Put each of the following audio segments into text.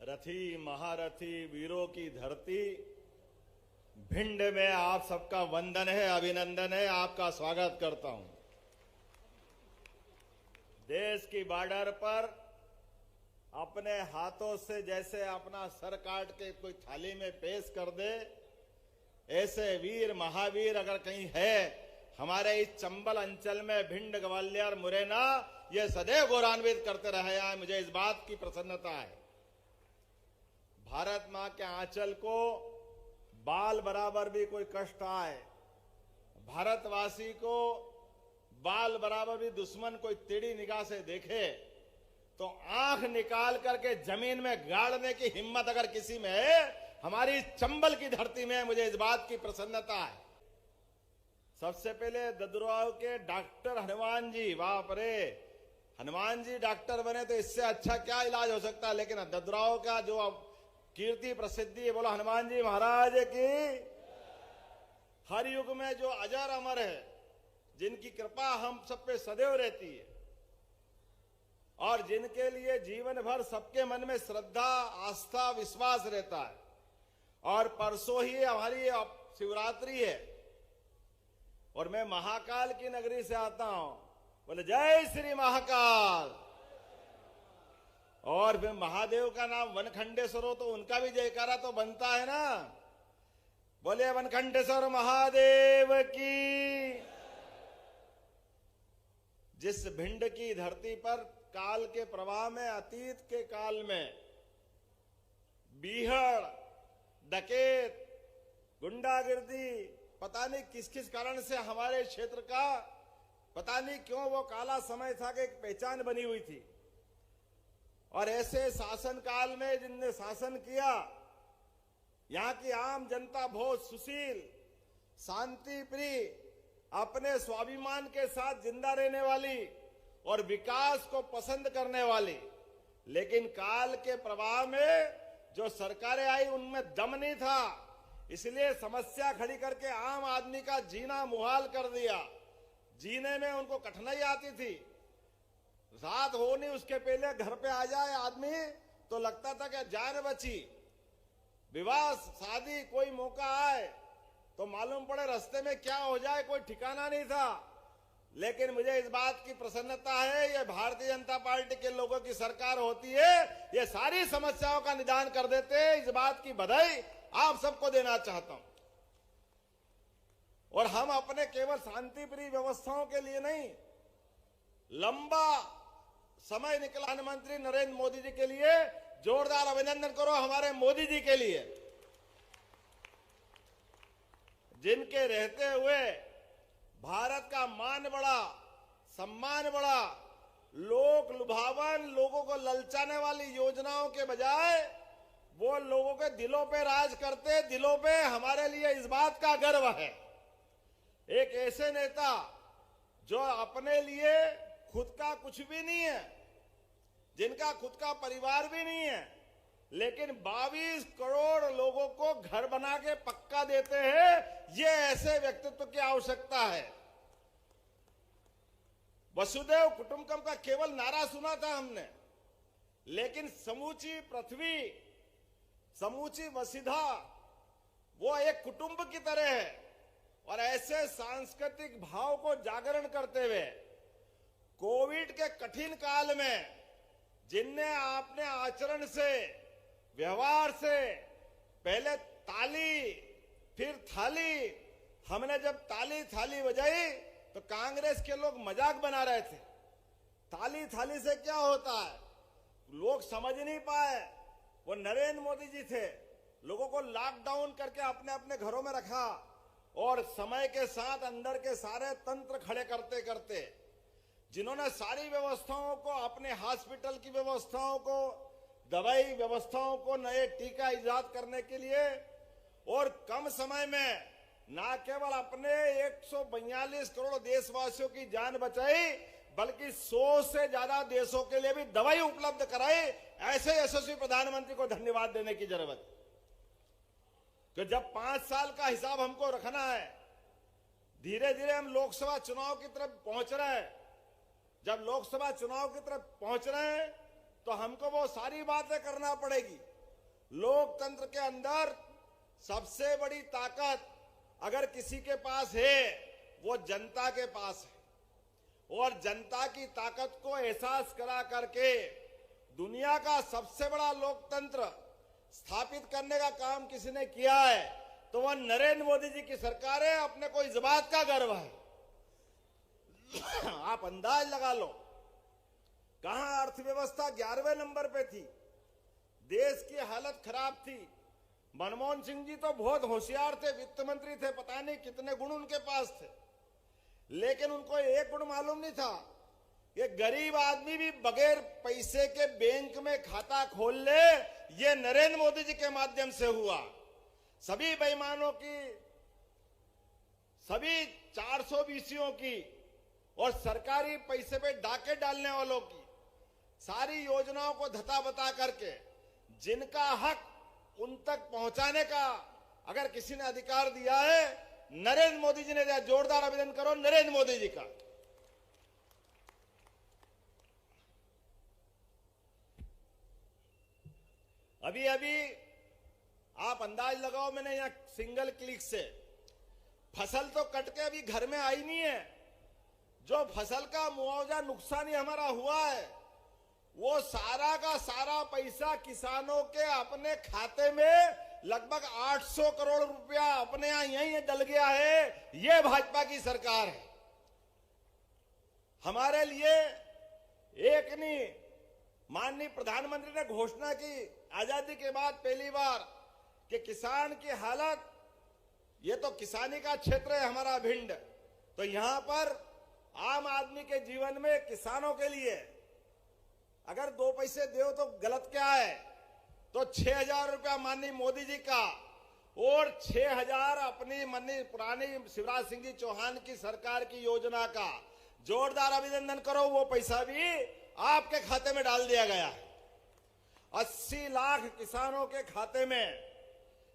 रथी महारथी वीरों की धरती भिंड में आप सबका वंदन है, अभिनंदन है, आपका स्वागत करता हूं। देश की बॉर्डर पर अपने हाथों से जैसे अपना सर काट के कोई थाली में पेश कर दे, ऐसे वीर महावीर अगर कहीं है हमारे इस चंबल अंचल में, भिंड ग्वालियर मुरैना, ये सदैव गौरवान्वित करते रहे हैं। मुझे इस बात की प्रसन्नता है। भारत मां के आंचल को बाल बराबर भी कोई कष्ट आए, भारतवासी को बाल बराबर भी दुश्मन कोई टेढ़ी निगाह से देखे तो आंख निकाल करके जमीन में गाड़ने की हिम्मत अगर किसी में है, हमारी चंबल की धरती में मुझे इस बात की प्रसन्नता है। सबसे पहले ददुराव के डॉक्टर हनुमान जी, बाप रे, हनुमान जी डॉक्टर बने तो इससे अच्छा क्या इलाज हो सकता है। लेकिन ददुराव का जो कीर्ति प्रसिद्धि है, बोलो हनुमान जी महाराज की। हर युग में जो अजर अमर है, जिनकी कृपा हम सब पे सदैव रहती है और जिनके लिए जीवन भर सबके मन में श्रद्धा आस्था विश्वास रहता है। और परसों ही हमारी शिवरात्रि है और मैं महाकाल की नगरी से आता हूं, बोले जय श्री महाकाल। और फिर महादेव का नाम वनखंडेश्वर हो तो उनका भी जयकारा तो बनता है ना, बोले वनखंडेश्वर महादेव की। जिस भिंड की धरती पर काल के प्रवाह में, अतीत के काल में बीहड़, डकैत, गुंडागिर्दी, पता नहीं किस किस कारण से हमारे क्षेत्र का, पता नहीं क्यों वो काला समय था कि एक पहचान बनी हुई थी। और ऐसे शासन काल में जिनने शासन किया, यहां की आम जनता बहुत सुशील, शांति प्रिय, अपने स्वाभिमान के साथ जिंदा रहने वाली और विकास को पसंद करने वाली। लेकिन काल के प्रवाह में जो सरकारें आई उनमें दम नहीं था, इसलिए समस्या खड़ी करके आम आदमी का जीना मुहाल कर दिया। जीने में उनको कठिनाई आती थी। रात हो नहीं उसके पहले घर पे आ जाए आदमी तो लगता था कि जान बची। विवाह शादी कोई मौका आए तो मालूम पड़े रास्ते में क्या हो जाए, कोई ठिकाना नहीं था। लेकिन मुझे इस बात की प्रसन्नता है, ये भारतीय जनता पार्टी के लोगों की सरकार होती है, ये सारी समस्याओं का निदान कर देते हैं। इस बात की बधाई आप सबको देना चाहता हूं। और हम अपने केवल शांति प्रिय व्यवस्थाओं के लिए नहीं, लंबा समय निकला प्रधानमंत्री नरेंद्र मोदी जी के लिए जोरदार अभिनंदन करो हमारे मोदी जी के लिए, जिनके रहते हुए भारत का मान बढ़ा, सम्मान बढ़ा। लोक लुभावन, लोगों को ललचाने वाली योजनाओं के बजाय वो लोगों के दिलों पे राज करते। दिलों पे हमारे लिए इस बात का गर्व है, एक ऐसे नेता जो अपने लिए खुद का कुछ भी नहीं है, जिनका खुद का परिवार भी नहीं है, लेकिन 22 करोड़ लोगों को घर बना के पक्का देते हैं। ये ऐसे व्यक्तित्व की आवश्यकता है। वसुदेव कुटुंबकम का केवल नारा सुना था हमने, लेकिन समूची पृथ्वी, समूची वसुधा वो एक कुटुंब की तरह है। और ऐसे सांस्कृतिक भाव को जागरण करते हुए कोविड के कठिन काल में जिनने आपने आचरण से, व्यवहार से, पहले ताली फिर थाली, हमने जब ताली थाली बजाई तो कांग्रेस के लोग मजाक बना रहे थे। ताली थाली से क्या होता है, लोग समझ नहीं पाए। वो नरेंद्र मोदी जी थे, लोगों को लॉकडाउन करके अपने अपने घरों में रखा और समय के साथ अंदर के सारे तंत्र खड़े करते करते जिन्होंने सारी व्यवस्थाओं को, अपने हॉस्पिटल की व्यवस्थाओं को, दवाई व्यवस्थाओं को, नए टीका इजाद करने के लिए और कम समय में न केवल अपने 142 करोड़ देशवासियों की जान बचाई, बल्कि 100 से ज्यादा देशों के लिए भी दवाई उपलब्ध कराई। ऐसे यशस्वी प्रधानमंत्री को धन्यवाद देने की जरूरत है। तो जब 5 साल का हिसाब हमको रखना है, धीरे धीरे हम लोकसभा चुनाव की तरफ पहुंच रहे हैं। जब लोकसभा चुनाव की तरफ पहुंच रहे हैं तो हमको वो सारी बातें करना पड़ेगी लोकतंत्र के अंदर सबसे बड़ी ताकत अगर किसी के पास है वो जनता के पास है, और जनता की ताकत को एहसास करा करके दुनिया का सबसे बड़ा लोकतंत्र स्थापित करने का काम किसी ने किया है तो वह नरेंद्र मोदी जी की सरकार है। अपने को इस बात का गर्व है। आप अंदाज लगा लो, कहां अर्थव्यवस्था 11वें नंबर पे थी, देश की हालत खराब थी। मनमोहन सिंह जी तो बहुत होशियार थे, वित्त मंत्री थे, पता नहीं कितने गुण उनके पास थे, लेकिन उनको एक गुण मालूम नहीं था कि गरीब आदमी भी बगैर पैसे के बैंक में खाता खोल ले। ये नरेंद्र मोदी जी के माध्यम से हुआ। सभी बेईमानों की, सभी 420 की और सरकारी पैसे पे डाके डालने वालों की सारी योजनाओं को धता बता करके जिनका हक उन तक पहुंचाने का अगर किसी ने अधिकार दिया है, नरेंद्र मोदी जी ने दिया। जोरदार अभिनंदन करो नरेंद्र मोदी जी का। अभी अभी आप अंदाज लगाओ, मैंने यहां सिंगल क्लिक से फसल तो कट के अभी घर में आई नहीं है। जो फसल का मुआवजा नुकसान ही हमारा हुआ है वो सारा का सारा पैसा किसानों के अपने खाते में लगभग 800 करोड़ रुपया अपने यहां यहीं डल गया है। ये भाजपा की सरकार है। हमारे लिए एक नहीं, माननीय प्रधानमंत्री ने घोषणा की आजादी के बाद पहली बार कि किसान की हालत, ये तो किसानी का क्षेत्र है हमारा भिंड, तो यहां पर आम आदमी के जीवन में किसानों के लिए अगर 2 पैसे दो तो गलत क्या है, तो 6,000 रुपया माननीय मोदी जी का और 6,000 अपनी माननीय पुरानी शिवराज सिंह जी चौहान की सरकार की योजना का जोरदार अभिनंदन करो। वो पैसा भी आपके खाते में डाल दिया गया है। 80 लाख किसानों के खाते में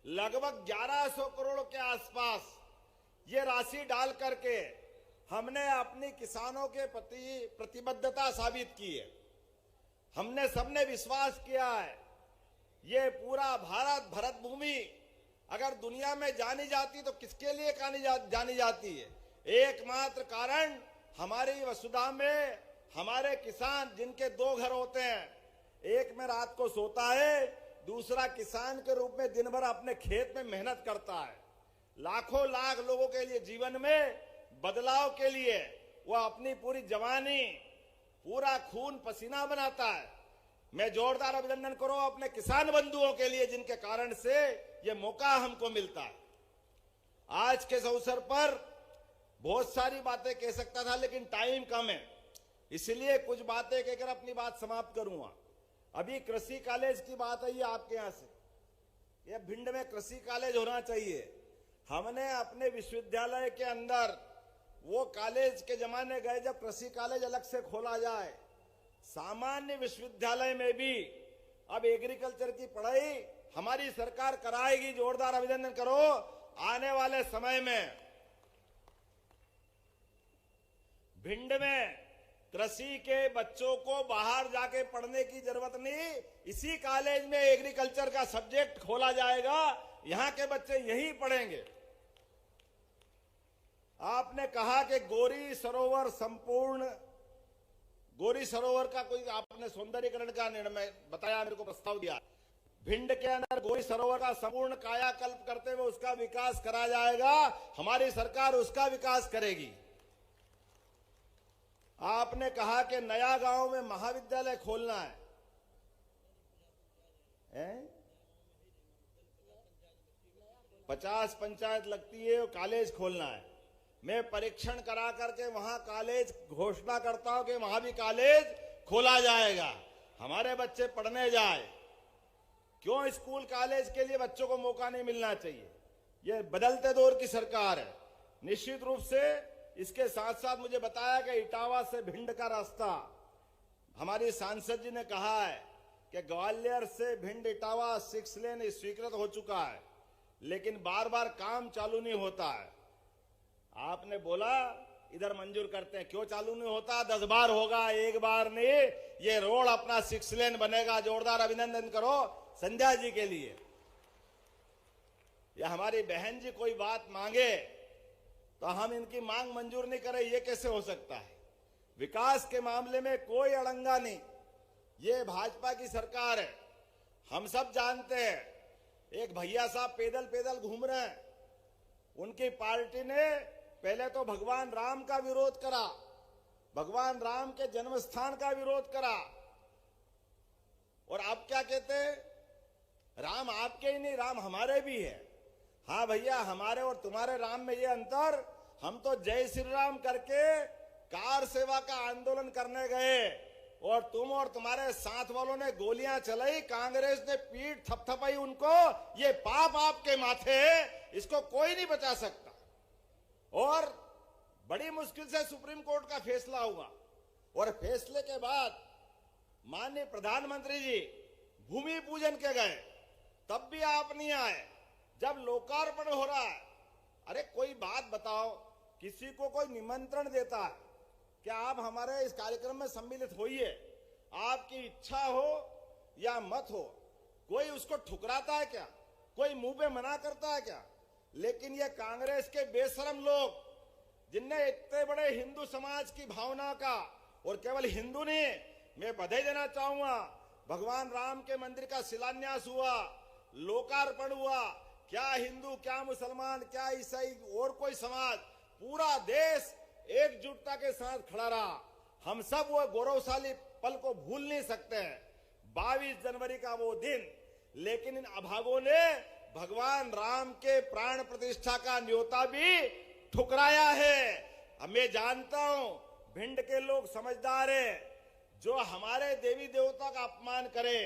लगभग 1100 करोड़ के आसपास ये राशि डाल करके हमने अपनी किसानों के प्रति प्रतिबद्धता साबित की है। हमने सबने विश्वास किया है ये पूरा भारत, भरत भूमि अगर दुनिया में जानी जाती तो किसके लिए जानी जाती है? एकमात्र कारण हमारी वसुधा में हमारे किसान, जिनके 2 घर होते हैं, एक में रात को सोता है, दूसरा किसान के रूप में दिन भर अपने खेत में मेहनत करता है। लाखों लाख लोगों के लिए जीवन में बदलाव के लिए वह अपनी पूरी जवानी, पूरा खून पसीना बनाता है। मैं जोरदार अभिनंदन करो अपने किसान बंधुओं के लिए जिनके कारण से ये मौका हमको मिलता है। आज के इस अवसर पर बहुत सारी बातें कह सकता था लेकिन टाइम कम है, इसलिए कुछ बातें कहकर अपनी बात समाप्त करूंगा। अभी कृषि कॉलेज की बात आई है आपके यहां से, ये भिंड में कृषि कॉलेज होना चाहिए। हमने अपने विश्वविद्यालय के अंदर वो कॉलेज के जमाने गए जब कृषि कॉलेज अलग से खोला जाए। सामान्य विश्वविद्यालय में भी अब एग्रीकल्चर की पढ़ाई हमारी सरकार कराएगी। जोरदार अभिनंदन करो। आने वाले समय में भिंड में कृषि के बच्चों को बाहर जाके पढ़ने की जरूरत नहीं, इसी कॉलेज में एग्रीकल्चर का सब्जेक्ट खोला जाएगा, यहां के बच्चे यहीं पढ़ेंगे। आपने कहा कि गोरी सरोवर संपूर्ण, गोरी सरोवर का कोई आपने सौंदर्यीकरण का निर्णय बताया, मेरे को प्रस्ताव दिया। भिंड के अंदर गोरी सरोवर का संपूर्ण कायाकल्प करते हुए उसका विकास करा जाएगा। हमारी सरकार उसका विकास करेगी। आपने कहा कि नया गांव में महाविद्यालय खोलना है? 50 पंचायत लगती है, कॉलेज खोलना है। मैं परीक्षण करा करके वहां कॉलेज घोषणा करता हूं कि वहां भी कॉलेज खोला जाएगा, हमारे बच्चे पढ़ने जाए। क्यों स्कूल कॉलेज के लिए बच्चों को मौका नहीं मिलना चाहिए? यह बदलते दौर की सरकार है। निश्चित रूप से इसके साथ साथ मुझे बताया कि इटावा से भिंड का रास्ता, हमारी सांसद जी ने कहा है कि ग्वालियर से भिंड इटावा 6 लेन स्वीकृत हो चुका है, लेकिन बार बार काम चालू नहीं होता है। आपने बोला इधर मंजूर करते हैं, क्यों चालू नहीं होता? 10 बार होगा, एक बार नहीं। ये रोड अपना 6 लेन बनेगा। जोरदार अभिनंदन करो संध्या जी के लिए, या हमारी बहन जी कोई बात मांगे तो हम इनकी मांग मंजूर नहीं करें, ये कैसे हो सकता है? विकास के मामले में कोई अड़ंगा नहीं, ये भाजपा की सरकार है। हम सब जानते हैं, एक भैया साहब पैदल पैदल घूम रहे हैं, उनकी पार्टी ने पहले तो भगवान राम का विरोध करा, भगवान राम के जन्म स्थान का विरोध करा, और अब क्या कहते हैं? राम आपके ही नहीं, राम हमारे भी है। हाँ भैया, हमारे और तुम्हारे राम में ये अंतर, हम तो जय श्री राम करके कार सेवा का आंदोलन करने गए और तुम और तुम्हारे साथ वालों ने गोलियां चलाई, कांग्रेस ने पीठ थपथपाई उनको। ये पाप आपके माथे है, इसको कोई नहीं बचा सकता। और बड़ी मुश्किल से सुप्रीम कोर्ट का फैसला हुआ, और फैसले के बाद माननीय प्रधानमंत्री जी भूमि पूजन के गए, तब भी आप नहीं आए। जब लोकार्पण हो रहा है, अरे कोई बात बताओ, किसी को कोई निमंत्रण देता है, क्या आप हमारे इस कार्यक्रम में सम्मिलित होइए, आपकी इच्छा हो या मत हो, कोई उसको ठुकराता है क्या? कोई मुंह पे मना करता है क्या? लेकिन ये कांग्रेस के बेशरम लोग, जिनने इतने बड़े हिंदू समाज की भावना का, और केवल हिंदू नहीं, मैं बधाई देना चाहूंगा, भगवान राम के मंदिर का शिलान्यास हुआ, लोकार्पण हुआ, क्या हिंदू, क्या मुसलमान, क्या ईसाई और कोई समाज, पूरा देश एकजुटता के साथ खड़ा रहा। हम सब वो गौरवशाली पल को भूल नहीं सकते हैं, 22 जनवरी का वो दिन। लेकिन इन अभागों ने भगवान राम के प्राण प्रतिष्ठा का न्योता भी ठुकराया है। अब मैं जानता हूं भिंड के लोग समझदार हैं, जो हमारे देवी देवता का अपमान करे,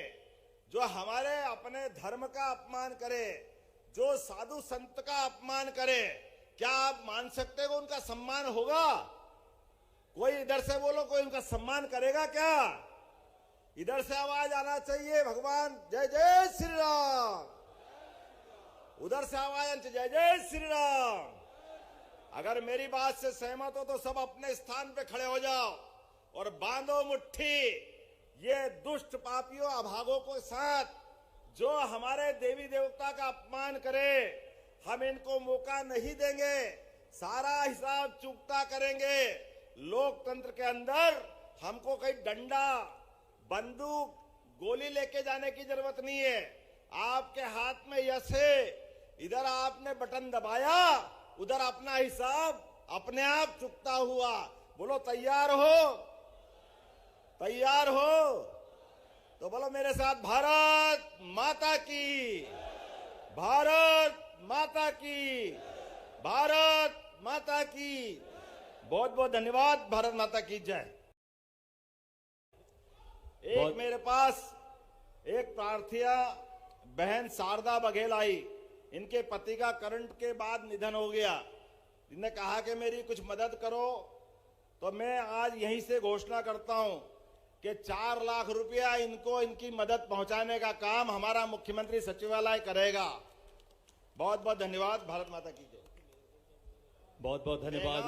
जो हमारे अपने धर्म का अपमान करे, जो साधु संत का अपमान करे, क्या आप मान सकते हो उनका सम्मान होगा? कोई इधर से बोलो, कोई उनका सम्मान करेगा क्या? इधर से आवाज आना चाहिए, भगवान जय जय श्री राम। उधर से आवाज आनी चाहिए, जय जय श्री राम। अगर मेरी बात से सहमत हो तो सब अपने स्थान पे खड़े हो जाओ और बांधो मुट्ठी ये दुष्ट पापियों, अभागों के साथ, जो हमारे देवी देवता का अपमान करे। हम इनको मौका नहीं देंगे, सारा हिसाब चुकता करेंगे। लोकतंत्र के अंदर हमको कहीं डंडा, बंदूक, गोली लेके जाने की जरूरत नहीं है। आपके हाथ में यश है, इधर आपने बटन दबाया, उधर अपना हिसाब अपने आप चुकता हुआ। बोलो तैयार हो? तैयार हो तो बोलो मेरे साथ, भारत माता की, भारत माता की, भारत माता की। बहुत बहुत धन्यवाद। भारत माता की जय। एक मेरे पास एक प्रार्थिया बहन शारदा बघेल आई, इनके पति का करंट के बाद निधन हो गया। इन्होंने कहा कि मेरी कुछ मदद करो, तो मैं आज यहीं से घोषणा करता हूं कि 4 लाख रुपया इनको, इनकी मदद पहुंचाने का काम हमारा मुख्यमंत्री सचिवालय करेगा। बहुत बहुत धन्यवाद। भारत माता की जय। बहुत बहुत धन्यवाद।